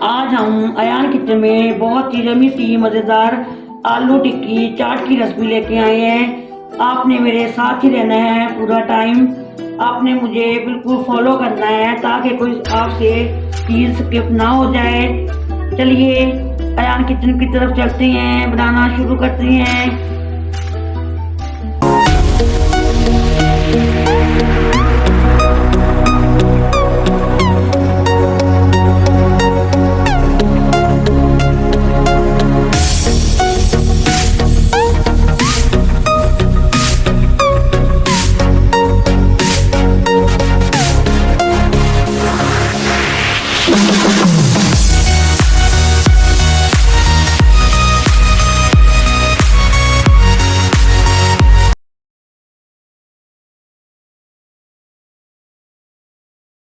आज हम अयान किचन में बहुत ही यम्मी सी मज़ेदार आलू टिक्की चाट की रेसिपी लेके आए हैं। आपने मेरे साथ ही रहना है पूरा टाइम। आपने मुझे बिल्कुल फॉलो करना है ताकि कोई आपसे चीज़ स्किप ना हो जाए। चलिए अयान किचन की तरफ चलते हैं, बनाना शुरू करते हैं।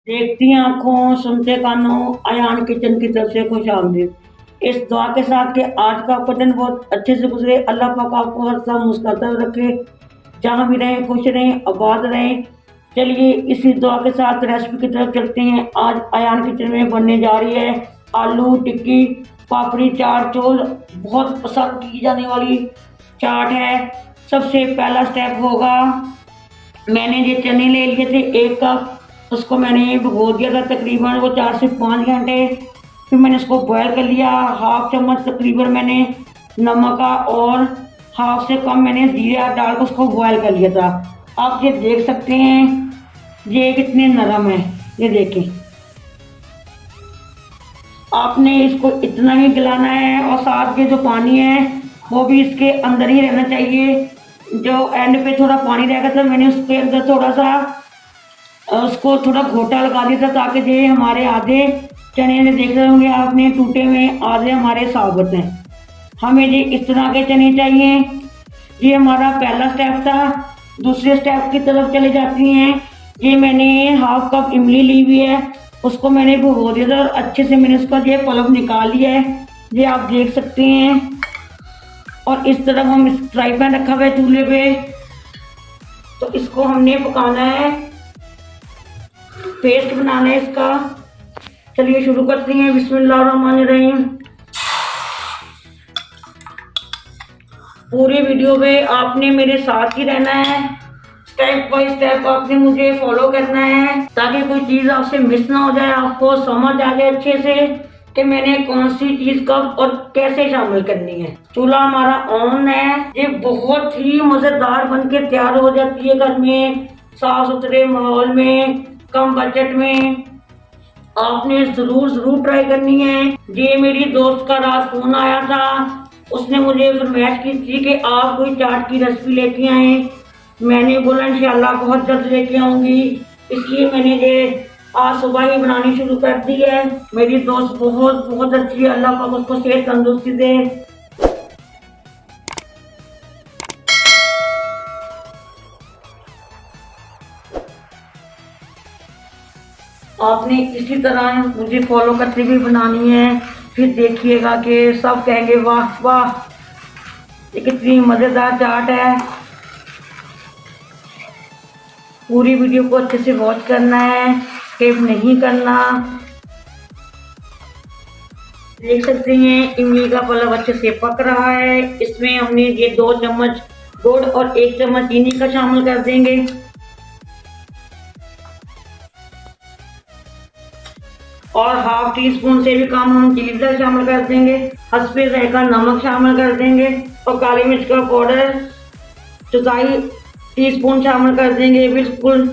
देखती आंखों सुनते कानों, अयान किचन की तरफ से खुश आमदीद। इस दुआ के साथ कि आज का आपका दिन बहुत अच्छे से गुजरे। अल्लाह पाक आपको हर समय मुस्कुराता रखे, जहाँ भी रहें खुश रहें, आबाद रहें। चलिए इसी दुआ के साथ रेसिपी की तरफ चलते हैं। आज अयान किचन में बनने जा रही है आलू टिक्की पापड़ी चाट, जो बहुत पसंद की जाने वाली चाट है। सबसे पहला स्टेप होगा, मैंने ये चने ले लिए थे 1 कप। उसको मैंने भिगो दिया था तकरीबन वो 4 से 5 घंटे। फिर मैंने उसको बॉयल कर लिया। हाफ चम्मच तकरीबन मैंने नमक का और हाफ से कम मैंने जीरा डाल कर उसको बॉयल कर लिया था। आप ये देख सकते हैं ये कितने नरम है, ये देखें। आपने इसको इतना ही गलाना है और साथ के जो पानी है वो भी इसके अंदर ही रहना चाहिए। जो एंड पे थोड़ा पानी रहेगा था मैंने उसके अंदर थोड़ा सा उसको थोड़ा घोटा लगा दिया था ताकि ये हमारे आधे चने ने देख रहे होंगे आपने टूटे हुए, आधे हमारे साबुत हैं। हमें ये इस तरह के चने चाहिए। ये हमारा पहला स्टेप था। दूसरे स्टेप की तरफ चले जाती हैं। ये मैंने हाफ कप इमली ली हुई है, उसको मैंने भिगो दिया था और अच्छे से मैंने उसका ये पल्प निकाल लिया है, ये आप देख सकते हैं। और इस तरफ हम इस फ्राई पैन रखा हुआ है चूल्हे पे, तो इसको हमने पकाना है, पेस्ट बनाना है इसका। चलिए शुरू करते हैं। बिस्मिल्लाहिर्रहमानिर्रहीम। पूरी वीडियो में आपने मेरे साथ ही रहना है, स्टेप बाय स्टेप आपने मुझे फॉलो करना है ताकि कोई चीज़ आपसे मिस ना हो जाए, आपको समझ आ जाए अच्छे से कि मैंने कौन सी चीज़ कब और कैसे शामिल करनी है। चूल्हा हमारा ऑन है। ये बहुत ही मज़ेदार बन के तैयार हो जाती है घर में, साफ सुथरे माहौल में, कम बजट में। आपने ज़रूर ट्राई करनी है। ये मेरी दोस्त का रात फोन आया था, उसने मुझे फरमाइश की थी कि आप कोई चाट की रेसिपी लेके आए। मैंने बोला इंशाल्लाह बहुत जल्द लेके आऊँगी, इसलिए मैंने ये आज सुबह ही बनानी शुरू कर दी है। मेरी दोस्त बहुत अच्छी है, अल्लाह पाक उसको सेहत तंदुरुस्ती दे। आपने इसी तरह मुझे फॉलो करते हुए बनानी है, फिर देखिएगा कि सब कहेंगे वाह वाह ये कितनी मज़ेदार चाट है। पूरी वीडियो को अच्छे से वॉच करना है, स्किप नहीं करना। देख सकते हैं इमली का पल्प अच्छे से पक रहा है। इसमें हमने ये 2 चम्मच गुड़ और 1 चम्मच चीनी का शामिल कर देंगे। और हाफ टी स्पून से भी कम हम चिली फ्लेक्स शामिल कर देंगे। हस्बे जायका नमक शामिल कर देंगे और काली मिर्च का पाउडर 4 टीस्पून शामिल कर देंगे, बिल्कुल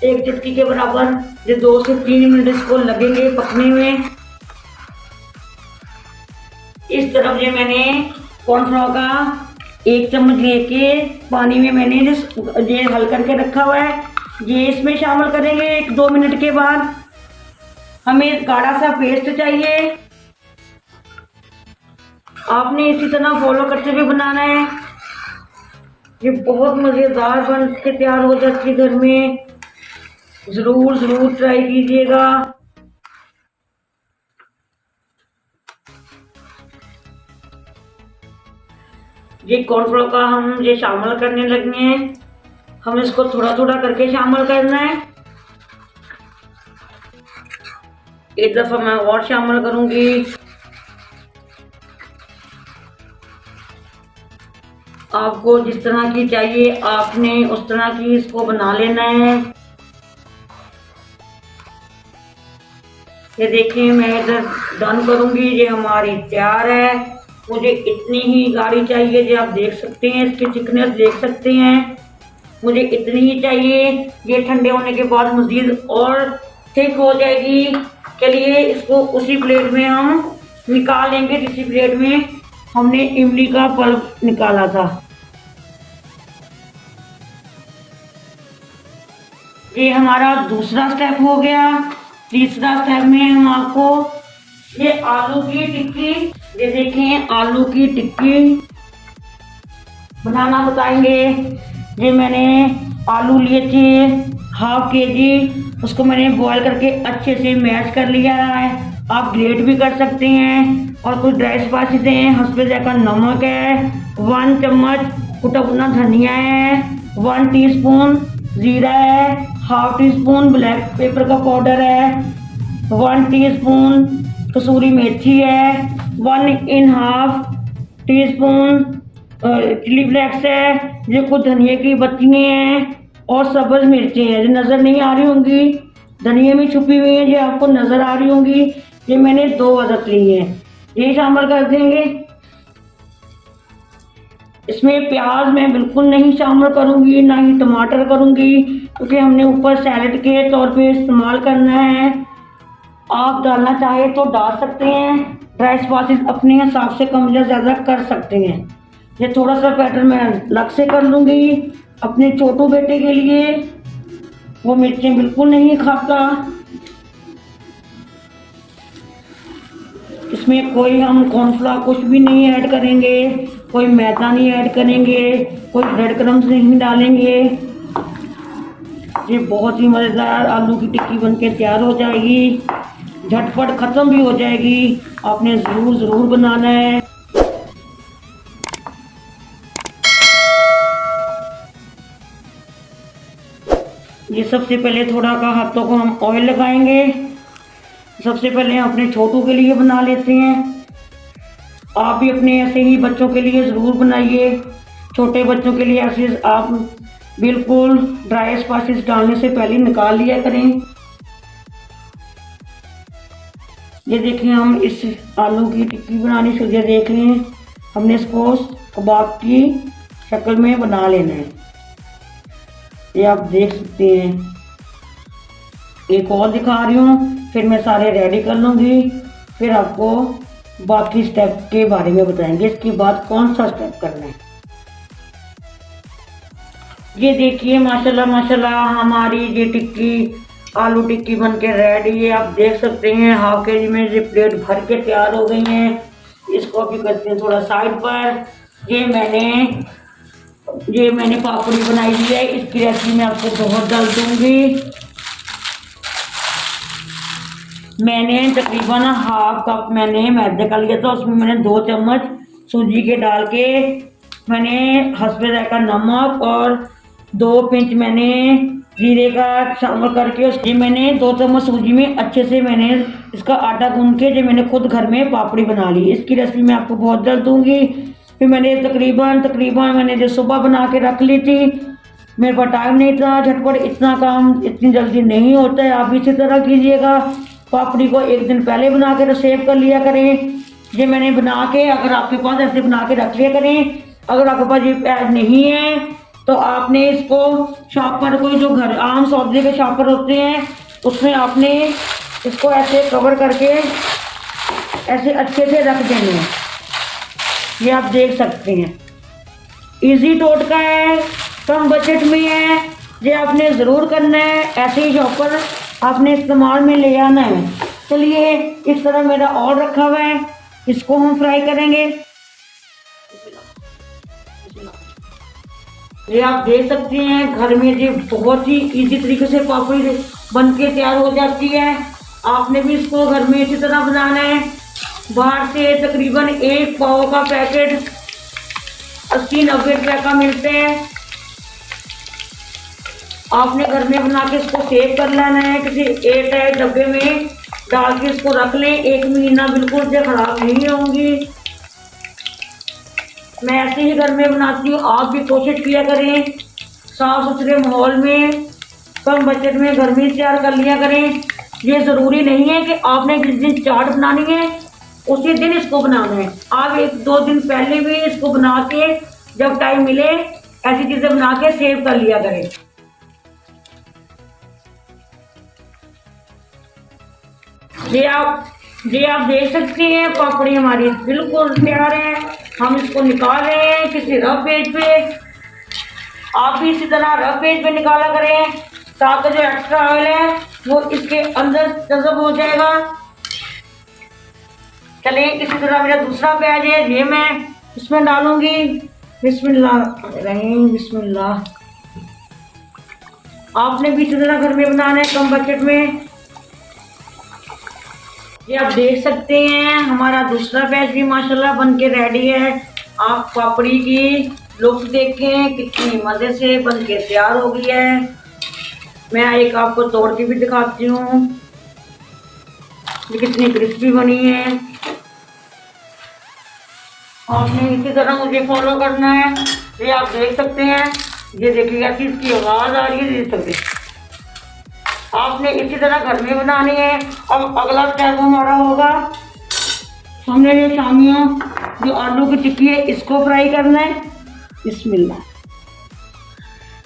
1 चुटकी के बराबर। ये 2 से 3 मिनट इसको लगेंगे पकने में। इस तरफ ये मैंने कॉर्नफ्लोर का 1 चम्मच लेके पानी में मैंने ये हल करके रखा हुआ है, ये इसमें शामिल करेंगे। 1-2 मिनट के बाद हमें गाढ़ा सा पेस्ट चाहिए। आपने इसी तरह फॉलो करते हुए बनाना है। ये बहुत मज़ेदार बन के तैयार हो जाती है घर में, ज़रूर ट्राई कीजिएगा। ये कॉर्नफ्लोर का हम ये शामिल करने लगे हैं। हम इसको थोड़ा थोड़ा करके शामिल करना है। एक दफ़ा मैं और शामिल करूँगी। आपको जिस तरह की चाहिए आपने उस तरह की इसको बना लेना है। ये देखिए मैं इधर डन करूँगी। ये हमारी तैयार है। मुझे इतनी ही गाढ़ी चाहिए, जो आप देख सकते हैं, इसकी थिकनेस देख सकते हैं, मुझे इतनी ही चाहिए। ये ठंडे होने के बाद मज़ीद और थिक हो जाएगी। चलिए इसको उसी प्लेट में हम निकाल लेंगे जिसी प्लेट में हमने इमली का पल्प निकाला था। ये हमारा दूसरा स्टेप हो गया। तीसरा स्टेप में हम आपको ये आलू की टिक्की, ये देखें आलू की टिक्की बनाना बताएंगे। ये मैंने आलू लिए थे ½ kg, उसको मैंने बॉईल करके अच्छे से मैश कर लिया है। आप ग्रेट भी कर सकते हैं। और कुछ ड्राई स्पाइसेस हैं, हस्बे जायका नमक है, 1 चम्मच कुटा भुना धनिया है, 1 टीस्पून जीरा है, ½ टीस्पून ब्लैक पेपर का पाउडर है, 1 टीस्पून कसूरी मेथी है, 1½ टीस्पून चिली फ्लेक्स है, ये कुछ धनिया की पत्तियाँ हैं और सब्ज़ मिर्चें हैं जो नज़र नहीं आ रही होंगी, धनिया में छुपी हुई हैं, ये आपको नज़र आ रही होंगी। ये मैंने 2 अदरक ली हैं, ये शामिल कर देंगे। इसमें प्याज मैं बिल्कुल नहीं शामिल करूंगी, ना ही टमाटर करूंगी, क्योंकि हमने ऊपर सैलेड के तौर पे इस्तेमाल करना है। आप डालना चाहे तो डाल सकते हैं, ड्राई स्पाइसेस अपने हिसाब से कम या ज़्यादा कर सकते हैं। ये थोड़ा सा पैटर्न मैं अलग से कर लूँगी अपने छोटू बेटे के लिए, वो मिर्चें बिल्कुल नहीं खाता। इसमें कोई हम कॉर्नफ्लावर कुछ भी नहीं ऐड करेंगे, कोई मैदा नहीं ऐड करेंगे, कोई ब्रेड क्रम्स नहीं डालेंगे। ये बहुत ही मज़ेदार आलू की टिक्की बनके तैयार हो जाएगी, झटपट ख़त्म भी हो जाएगी। आपने ज़रूर बनाना है। ये सबसे पहले थोड़ा का हाथों को हम ऑयल लगाएंगे। सबसे पहले हम अपने छोटू के लिए बना लेते हैं। आप भी अपने ऐसे ही बच्चों के लिए ज़रूर बनाइए। छोटे बच्चों के लिए ऐसे आप बिल्कुल ड्राई स्पाइसेस डालने से पहले निकाल लिया करें। ये देखिए हम इस आलू की टिक्की बनानी शुरू देख रहे हैं। हमने इसको कबाब की शक्ल में बना लेना है, ये आप देख सकते हैं। एक और दिखा रही हूँ, फिर मैं सारे रेडी कर लूँगी, फिर आपको बाकी स्टेप के बारे में बताएंगे, इसके बाद कौन सा स्टेप करना है। ये देखिए माशाल्लाह माशाल्लाह हमारी ये टिक्की आलू टिक्की बनके रेडी है। आप देख सकते हैं ½ kg में ये प्लेट भर के तैयार हो गई हैं। इसको अभी करते हैं थोड़ा साइड पर। ये मैंने पापड़ी बनाई दी है, इसकी रेसिपी मैं आपको बहुत डाल दूंगी। मैंने तकरीबन ½ कप मैंने मैदे का लिया था, उसमें मैंने 2 चम्मच सूजी के डाल के मैंने हस्बे जायका नमक और 2 पिंच मैंने जीरे का शामिल करके उसकी मैंने 2 चम्मच सूजी में अच्छे से मैंने इसका आटा गूंद के जो मैंने खुद घर में पापड़ी बना ली। इसकी रेसिपी मैं आपको बहुत जल्द दूंगी। फिर मैंने तकरीबन मैंने जो सुबह बना के रख ली थी, मेरे पास टाइम नहीं था, झटपट इतना काम इतनी जल्दी नहीं होता है। आप भी इसी तरह कीजिएगा, पापड़ी को एक दिन पहले बना के सेव कर लिया करें। ये मैंने बना के, अगर आपके पास ऐसे बना के रख लिया करें। अगर आपके पास ये पैड नहीं है तो आपने इसको शॉपर, कोई जो घर आम सब्जी के शॉपर होते हैं उसमें आपने इसको ऐसे कवर करके ऐसे अच्छे से रख देने हैं। ये आप देख सकते हैं, इजी टोटका है, कम बजट में है। ये आपने ज़रूर करना है, ऐसे ही शॉपर आपने इस्तेमाल में ले आना है। चलिए इस तरह मेरा और रखा हुआ है, इसको हम फ्राई करेंगे। ये आप देख सकते हैं घर में ये बहुत ही इजी तरीके से पापड़ी बन के तैयार हो जाती है। आपने भी इसको घर में इसी तरह बनाना है। बाहर से तकरीबन 1 पाव का पैकेट 80-90 रुपए का मिलते हैं। आपने घर में बना के इसको सेव कर लेना है किसी एयरटाइट डब्बे में। डाल के इसको रख लें। 1 महीना बिल्कुल से ख़राब नहीं होंगी। मैं ऐसे ही घर में बनाती हूँ, आप भी कोशिश किया करें। साफ सुथरे माहौल में कम बजट में घर में तैयार कर लिया करें। ये ज़रूरी नहीं है कि आपने जिस दिन चाट बनानी है उसी दिन इसको बनाना है। आप 1-2 दिन पहले भी इसको बना के जब टाइम मिले ऐसी चीज़ें बना के सेव कर लिया करें। ये आप देख सकते हैं पापड़ी हमारी बिल्कुल तैयार है। हम इसको निकाल रहे हैं किसी रफ पेज पे। आप भी इसी तरह रफ पेज पे निकाला करें ताकि जो एक्स्ट्रा ऑयल है वो इसके अंदर जज़ब हो जाएगा। चलिए इसी तरह मेरा दूसरा प्याज है, ये मैं इसमें डालूंगी। बिस्मिल्लाह बिस्मिल्लाह। आपने भी इसी तरह घर में बनाना है कम बजट में। ये आप देख सकते हैं हमारा दूसरा बैच भी माशाल्लाह बन के रेडी है। आप पापड़ी की लुक देखें कितनी मज़े से बन के तैयार हो गई है। मैं एक आपको तोड़ के भी दिखाती हूँ ये कितनी क्रिस्पी बनी है। आपने इसी तरह मुझे फॉलो करना है। ये आप देख सकते हैं, ये देखिए ऐसी इसकी आवाज़ आ रही है, देख सकते हैं। आपने इसी तरह घर में बनानी है। अब अगला स्टेप हमारा होगा, हमने ये शामियों जो आलू की टिक्की है इसको फ्राई करना है। बिस्मिल्लाह।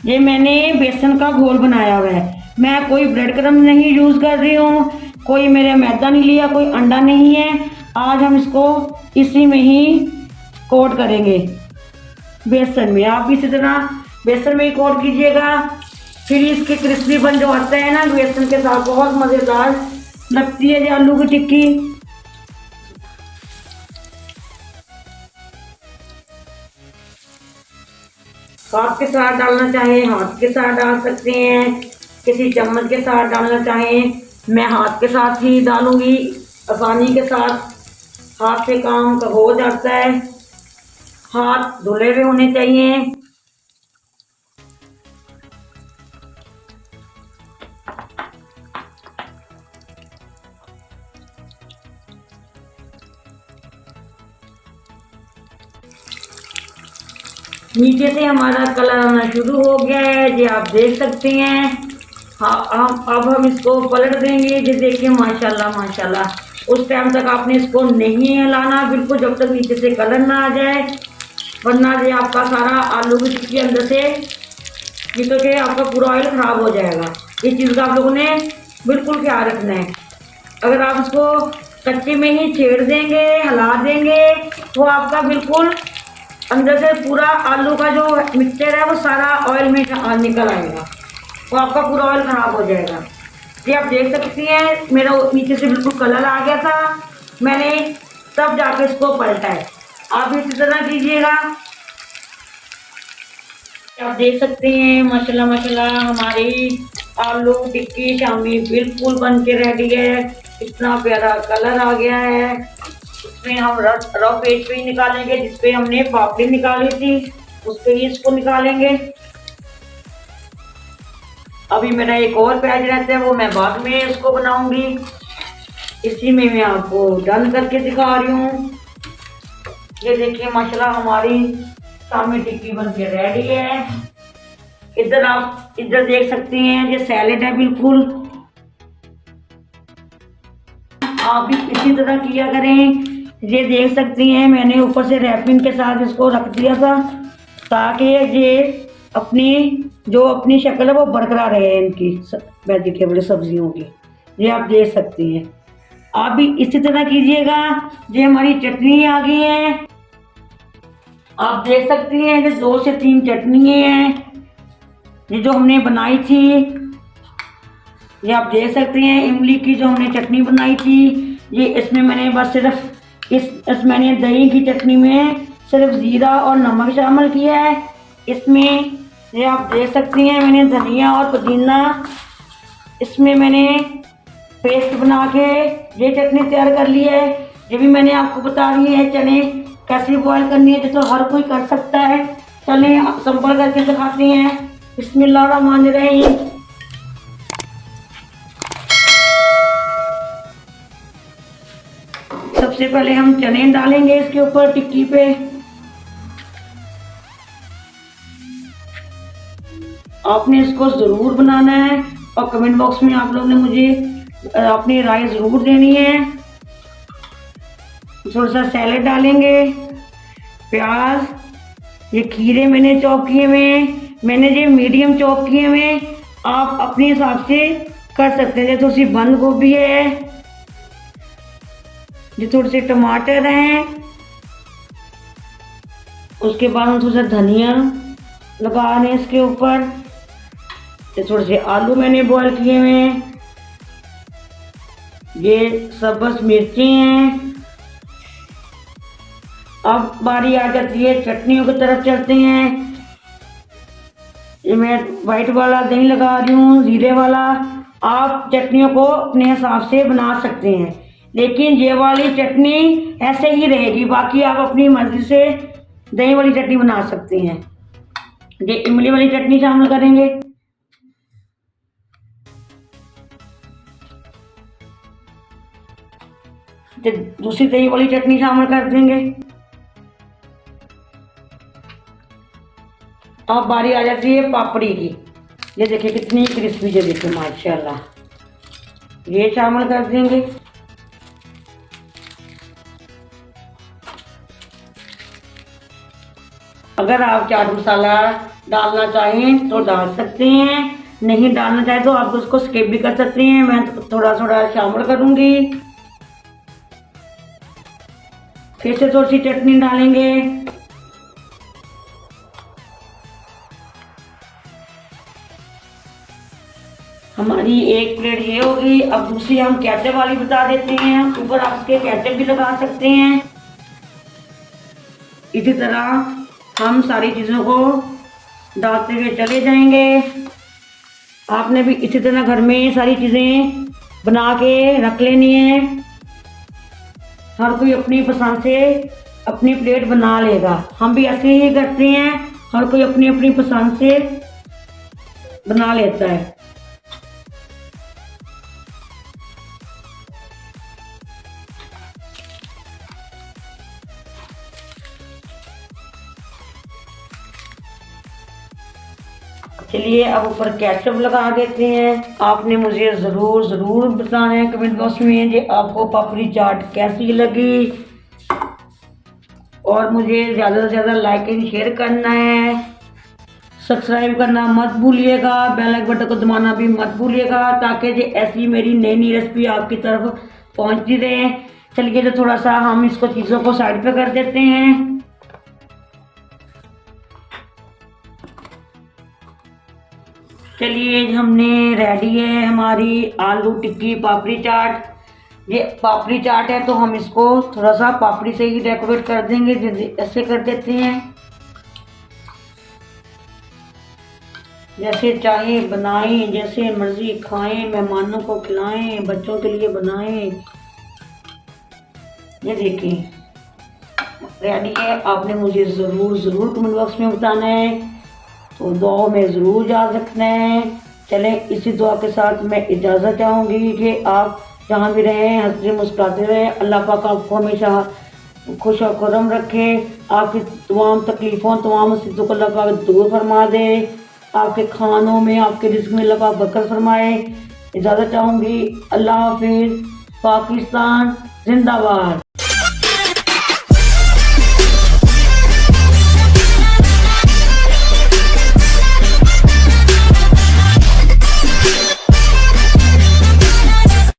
ये मैंने बेसन का घोल बनाया हुआ है। मैं कोई ब्रेड क्रम्ब नहीं यूज़ कर रही हूँ, कोई मेरे मैदा नहीं लिया, कोई अंडा नहीं है। आज हम इसको इसी में ही कोट करेंगे बेसन में। आप भी इसी तरह बेसन में ही कोट कीजिएगा। फिर इसके क्रिस्पीपन जो आता है ना बेसन के साथ बहुत मज़ेदार लगती है ये आलू की टिक्की। हाथ के साथ डालना चाहें हाथ के साथ डाल सकते हैं, किसी चम्मच के साथ डालना चाहें। मैं हाथ के साथ ही डालूंगी, आसानी के साथ हाथ से काम का हो जाता है। हाथ धुले हुए होने चाहिए। नीचे से हमारा कलर आना शुरू हो गया है, ये आप देख सकते हैं। हाँ, अब हम इसको पलट देंगे। ये देखिए माशाल्लाह माशाल्लाह। उस टाइम तक आपने इसको नहीं हिलाना बिल्कुल जब तक नीचे से कलर ना आ जाए, वरना ये आपका सारा आलू की टिक्की अंदर से निकल के आपका पूरा ऑयल ख़राब हो जाएगा। इस चीज़ का आप लोगों ने बिल्कुल ख्याल रखना है। अगर आप इसको कच्चे में ही छेड़ देंगे हिला देंगे तो आपका बिल्कुल अंदर से पूरा आलू का जो मिक्सचर है वो सारा ऑयल में निकल आएगा, तो आपका पूरा ऑयल ख़राब हो जाएगा। ये आप देख सकती हैं मेरा नीचे से बिल्कुल कलर आ गया था, मैंने तब जाके इसको पलटा है। आप भी इसी तरह कीजिएगा। आप देख सकते हैं माशाल्लाह माशाल्लाह हमारी आलू टिक्की शामी बिल्कुल बन के रेडी है। इतना प्यारा कलर आ गया है। इसमें हम रफ पेज पे ही निकालेंगे, जिसपे हमने पापड़ी निकाली थी उस पे ही इसको निकालेंगे। अभी मेरा एक और प्याज रहता है वो मैं बाद में इसको बनाऊंगी। इसी में मैं आपको डन करके दिखा रही हूँ। ये देखिए माशाल्लाह हमारी शामी टिक्की बन के रेडी है। इधर आप इधर देख सकते हैं ये सैलेड है बिल्कुल। आप भी इसी तरह किया करें। ये देख सकती हैं मैंने ऊपर से रैपिंग के साथ इसको रख दिया था ताकि ये अपनी शक्ल है वो बरकरार रहे इनकी वेजिटेबल सब्जियों की। ये आप देख सकती हैं। आप भी इसी तरह कीजिएगा। ये हमारी चटनी आ गई है, आप देख सकती हैं। ये 2 से 3 चटनी हैं ये जो हमने बनाई थी। ये आप देख सकते हैं इमली की जो हमने चटनी बनाई थी। ये इसमें मैंने बस सिर्फ मैंने दही की चटनी में सिर्फ ज़ीरा और नमक शामिल किया है। इसमें ये आप देख सकती हैं मैंने धनिया और पुदीना इसमें मैंने पेस्ट बना के ये चटनी तैयार कर ली है। ये भी मैंने आपको बता रही है चने कैसे बॉयल करनी है, जो तो हर कोई कर सकता है। चलें सिंपल करके दिखाते हैं। बिस्मिल्लाहिर्रहमानिर्रहीम। सबसे पहले हम चने डालेंगे इसके ऊपर टिक्की पे। आपने इसको ज़रूर बनाना है और कमेंट बॉक्स में आप लोगों ने मुझे अपनी राय ज़रूर देनी है। थोड़ा सा सैलेड डालेंगे, प्याज, ये खीरे मैंने चॉप किए हुए हैं, मैंने ये मीडियम चॉप किए हुए हैं, आप अपने हिसाब से कर सकते हैं। जैसे थोड़ी सी बंद गोभी है, ये थोड़े से टमाटर हैं, उसके बाद हम थोड़ा सा धनिया लगा रहे हैं इसके ऊपर। ये थोड़े से आलू मैंने बॉईल किए हुए हैं, ये सब्ज़ मिर्ची हैं। अब बारी आ जाती है चटनियों की तरफ चलते हैं। ये मैं वाइट वाला दही लगा रही हूँ, ज़ीरे वाला। आप चटनियों को अपने हिसाब से बना सकते हैं, लेकिन ये वाली चटनी ऐसे ही रहेगी। बाकी आप अपनी मर्ज़ी से दही वाली चटनी बना सकते हैं। ये इमली वाली चटनी शामिल करेंगे। तो दूसरी दही वाली चटनी शामिल कर देंगे। अब बारी आ जाती है पापड़ी की। ये देखिए कितनी क्रिस्पी, ये देखिए माशाल्लाह, ये शामिल कर देंगे। अगर आप चाट मसाला डालना चाहें तो डाल सकते हैं, नहीं डालना चाहें तो आप उसको स्किप भी कर सकते हैं। मैं थोड़ा थोड़ा शामिल करूंगी। फिर से थोड़ी सी चटनी डालेंगे। हमारी एक प्लेट ये होगी। अब दूसरी हम केचप वाली बता देते हैं, ऊपर आप इसके केचप भी लगा सकते हैं। इसी तरह हम सारी चीज़ों को डालते हुए चले जाएंगे। आपने भी इसी तरह घर में सारी चीज़ें बना के रख लेनी है। हर कोई अपनी पसंद से अपनी प्लेट बना लेगा। हम भी ऐसे ही करते हैं, हर कोई अपनी अपनी पसंद से बना लेता है। चलिए अब ऊपर केचप लगा देते हैं। आपने मुझे ज़रूर ज़रूर बताना है कमेंट बॉक्स में कि आपको पापड़ी चाट कैसी लगी, और मुझे ज़्यादा से ज़्यादा लाइक एंड शेयर करना है। सब्सक्राइब करना मत भूलिएगा, बेल आइकन बटन को दबाना भी मत भूलिएगा, ताकि जो ऐसी मेरी नई नई रेसिपी आपकी तरफ पहुंचती रहे। चलिए तो थोड़ा सा हम इसको चीज़ों को साइड पे कर देते हैं। चलिए हमने रेडी है हमारी आलू टिक्की पापड़ी चाट। ये पापड़ी चाट है तो हम इसको थोड़ा सा पापड़ी से ही डेकोरेट कर देंगे, ऐसे कर देते हैं। जैसे चाहे बनाएं, जैसे मर्जी खाएं, मेहमानों को खिलाएं, बच्चों के लिए बनाएं। ये देखिए रेडी है। आपने मुझे ज़रूर ज़रूर कमेंट बॉक्स में बताना है, तो दुआ में ज़रूर याद रखना है। चलें इसी दुआ के साथ मैं इजाज़त चाहूँगी कि आप जहाँ भी रहें हंसते मुस्कुराते रहें। अल्लाह पाक आपको हमेशा खुश और खुर्रम रखे। आपकी तमाम तकलीफ़ों तमाम मुसीबतों को अल्लाह पाक दूर फरमा दे। आपके खानों में आपके रिज़्क़ में अल्लाह पाक बरकत फरमाए। इजाज़त चाहूँगी। अल्लाह हाफिज़। पाकिस्तान जिंदाबाद।